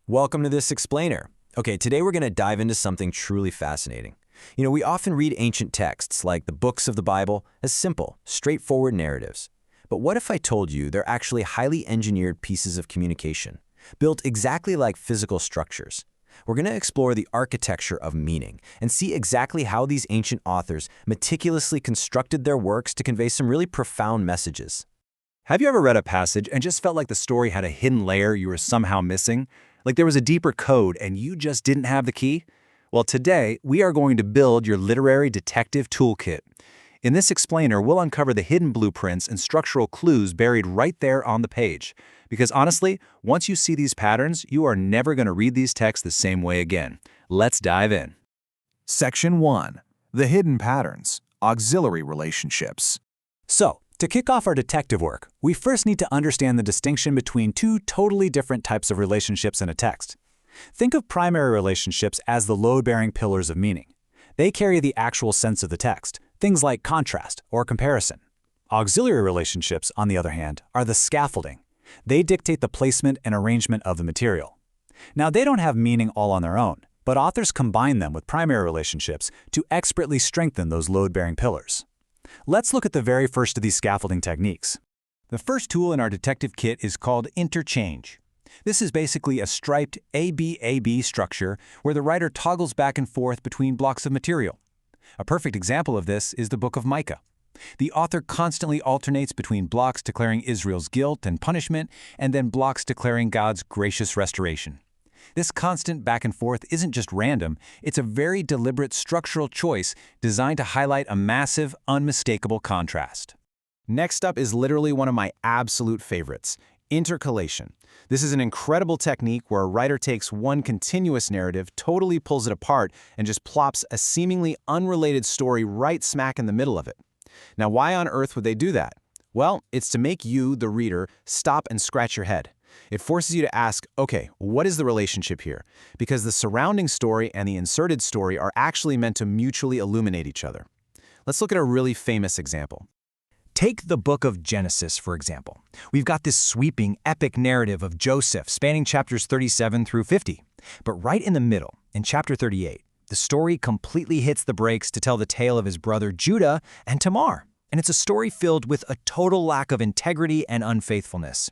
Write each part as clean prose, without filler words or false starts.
Welcome to this explainer. Okay, today we're going to dive into something truly fascinating. We often read ancient texts, like the books of the Bible, as simple, straightforward narratives. But what if I told you they're actually highly engineered pieces of communication, built exactly like physical structures? We're going to explore the architecture of meaning and see exactly how these ancient authors meticulously constructed their works to convey some really profound messages. Have you ever read a passage and just felt like the story had a hidden layer you were somehow missing? Like there was a deeper code and you just didn't have the key? Well, today, we are going to build your literary detective toolkit. In this explainer, we'll uncover the hidden blueprints and structural clues buried right there on the page. Because honestly, once you see these patterns, you are never going to read these texts the same way again. Let's dive in. Section 1. The Hidden Patterns, Auxiliary Relationships. So, to kick off our detective work, we first need to understand the distinction between two totally different types of relationships in a text. Think of primary relationships as the load-bearing pillars of meaning. They carry the actual sense of the text, things like contrast or comparison. Auxiliary relationships, on the other hand, are the scaffolding. They dictate the placement and arrangement of the material. Now, they don't have meaning all on their own, but authors combine them with primary relationships to expertly strengthen those load-bearing pillars. Let's look at the very first of these scaffolding techniques. The first tool in our detective kit is called interchange. This is basically a striped A-B-A-B structure where the writer toggles back and forth between blocks of material. A perfect example of this is the book of Micah. The author constantly alternates between blocks declaring Israel's guilt and punishment and then blocks declaring God's gracious restoration. This constant back and forth isn't just random, it's a very deliberate structural choice designed to highlight a massive, unmistakable contrast. Next up is literally one of my absolute favorites, intercalation. This is an incredible technique where a writer takes one continuous narrative, totally pulls it apart, and just plops a seemingly unrelated story right smack in the middle of it. Now, why on earth would they do that? Well, it's to make you, the reader, stop and scratch your head. It forces you to ask, okay, what is the relationship here? Because the surrounding story and the inserted story are actually meant to mutually illuminate each other. Let's look at a really famous example. Take the book of Genesis, for example. We've got this sweeping, epic narrative of Joseph spanning chapters 37 through 50. But right in the middle, in chapter 38, the story completely hits the brakes to tell the tale of his brother Judah and Tamar. And it's a story filled with a total lack of integrity and unfaithfulness.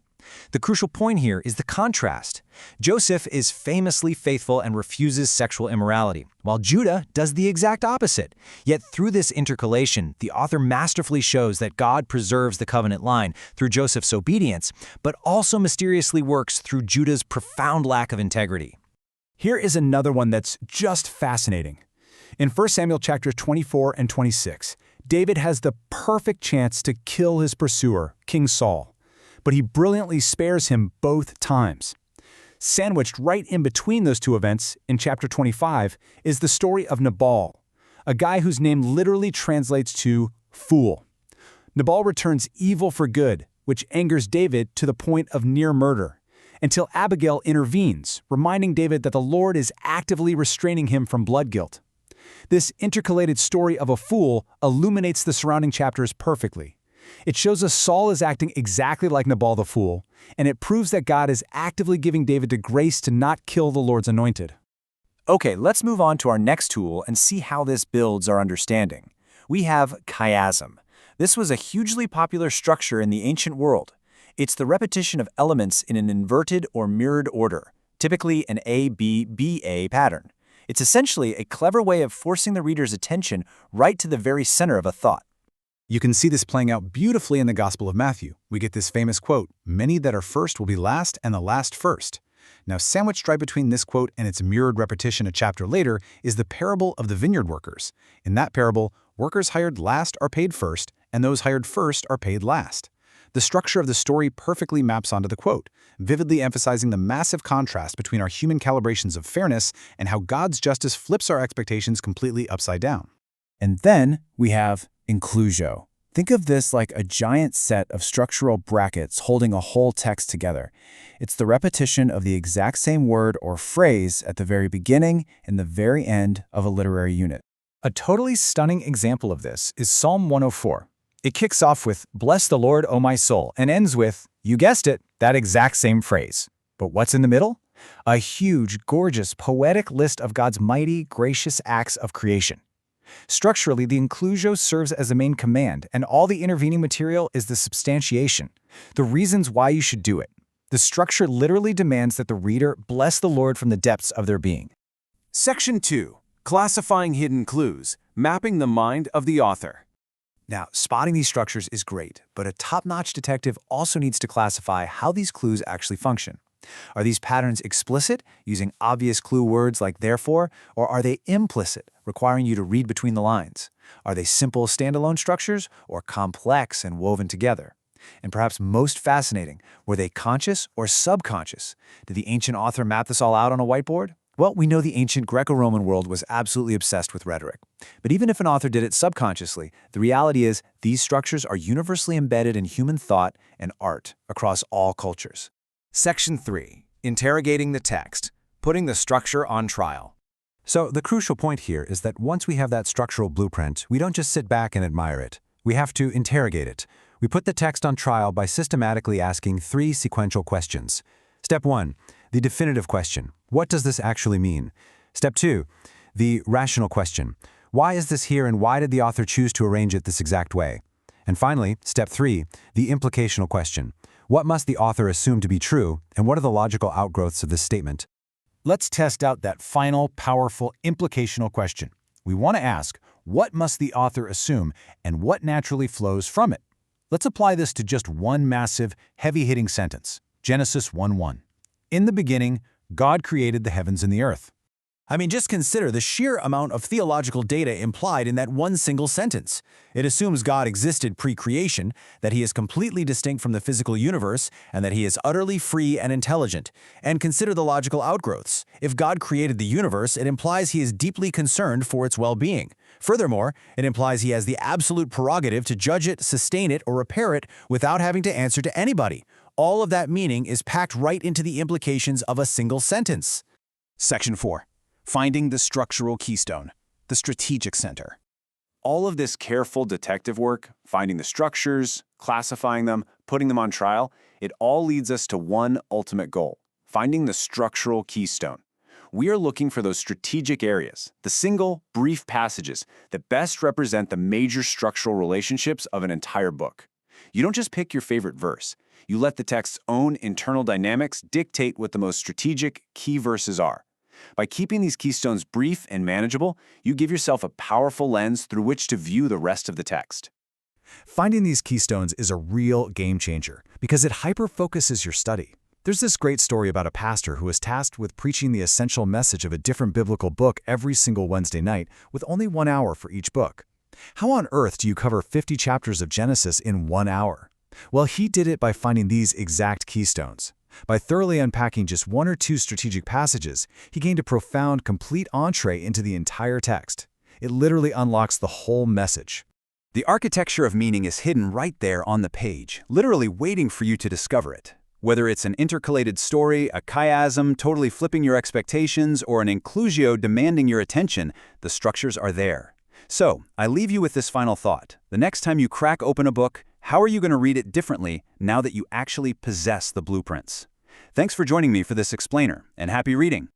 The crucial point here is the contrast. Joseph is famously faithful and refuses sexual immorality, while Judah does the exact opposite. Yet through this intercalation, the author masterfully shows that God preserves the covenant line through Joseph's obedience, but also mysteriously works through Judah's profound lack of integrity. Here is another one that's just fascinating. In 1 Samuel chapters 24 and 26, David has the perfect chance to kill his pursuer, King Saul. But he brilliantly spares him both times. Sandwiched right in between those two events, in chapter 25, is the story of Nabal, a guy whose name literally translates to fool. Nabal returns evil for good, which angers David to the point of near murder, until Abigail intervenes, reminding David that the Lord is actively restraining him from blood guilt. This intercalated story of a fool illuminates the surrounding chapters perfectly. It shows us Saul is acting exactly like Nabal the fool, and it proves that God is actively giving David the grace to not kill the Lord's anointed. Okay, let's move on to our next tool and see how this builds our understanding. We have chiasm. This was a hugely popular structure in the ancient world. It's the repetition of elements in an inverted or mirrored order, typically an A-B-B-A pattern. It's essentially a clever way of forcing the reader's attention right to the very center of a thought. You can see this playing out beautifully in the Gospel of Matthew. We get this famous quote, "Many that are first will be last, and the last first." Now, sandwiched right between this quote and its mirrored repetition a chapter later is the parable of the vineyard workers. In that parable, workers hired last are paid first, and those hired first are paid last. The structure of the story perfectly maps onto the quote, vividly emphasizing the massive contrast between our human calibrations of fairness and how God's justice flips our expectations completely upside down. And then we have inclusio. Think of this like a giant set of structural brackets holding a whole text together. It's the repetition of the exact same word or phrase at the very beginning and the very end of a literary unit. A totally stunning example of this is Psalm 104. It kicks off with, "Bless the Lord, O my soul," and ends with, you guessed it, that exact same phrase. But what's in the middle? A huge, gorgeous, poetic list of God's mighty, gracious acts of creation. Structurally, the inclusio serves as the main command, and all the intervening material is the substantiation, the reasons why you should do it. The structure literally demands that the reader bless the Lord from the depths of their being. Section 2. Classifying hidden clues, mapping the mind of the author. Now, spotting these structures is great, but a top-notch detective also needs to classify how these clues actually function. Are these patterns explicit, using obvious clue words like therefore, or are they implicit, requiring you to read between the lines? Are they simple standalone structures, or complex and woven together? And perhaps most fascinating, were they conscious or subconscious? Did the ancient author map this all out on a whiteboard? Well, we know the ancient Greco-Roman world was absolutely obsessed with rhetoric. But even if an author did it subconsciously, the reality is these structures are universally embedded in human thought and art across all cultures. Section 3. Interrogating the text, putting the structure on trial. So the crucial point here is that once we have that structural blueprint, we don't just sit back and admire it. We have to interrogate it. We put the text on trial by systematically asking 3 sequential questions. Step 1, the definitive question. What does this actually mean? Step 2, the rational question. Why is this here and why did the author choose to arrange it this exact way? And finally, step 3, the implicational question. What must the author assume to be true, and what are the logical outgrowths of this statement? Let's test out that final, powerful, implicational question. We want to ask, what must the author assume, and what naturally flows from it? Let's apply this to just one massive, heavy-hitting sentence. Genesis 1:1. In the beginning, God created the heavens and the earth. I mean, just consider the sheer amount of theological data implied in that one single sentence. It assumes God existed pre-creation, that he is completely distinct from the physical universe, and that he is utterly free and intelligent. And consider the logical outgrowths. If God created the universe, it implies he is deeply concerned for its well-being. Furthermore, it implies he has the absolute prerogative to judge it, sustain it, or repair it without having to answer to anybody. All of that meaning is packed right into the implications of a single sentence. Section 4. Finding the structural keystone, the strategic center. All of this careful detective work, finding the structures, classifying them, putting them on trial, it all leads us to one ultimate goal, finding the structural keystone. We are looking for those strategic areas, the single, brief passages that best represent the major structural relationships of an entire book. You don't just pick your favorite verse. You let the text's own internal dynamics dictate what the most strategic key verses are. By keeping these keystones brief and manageable, you give yourself a powerful lens through which to view the rest of the text. Finding these keystones is a real game changer because it hyper-focuses your study. There's this great story about a pastor who was tasked with preaching the essential message of a different biblical book every single Wednesday night with only 1 hour for each book. How on earth do you cover 50 chapters of Genesis in 1 hour? Well, he did it by finding these exact keystones. By thoroughly unpacking just 1 or 2 strategic passages, he gained a profound, complete entree into the entire text. It literally unlocks the whole message. The architecture of meaning is hidden right there on the page, literally waiting for you to discover it. Whether it's an intercalated story, a chiasm totally flipping your expectations, or an inclusio demanding your attention, the structures are there. So, I leave you with this final thought. The next time you crack open a book, how are you going to read it differently now that you actually possess the blueprints? Thanks for joining me for this explainer, and happy reading!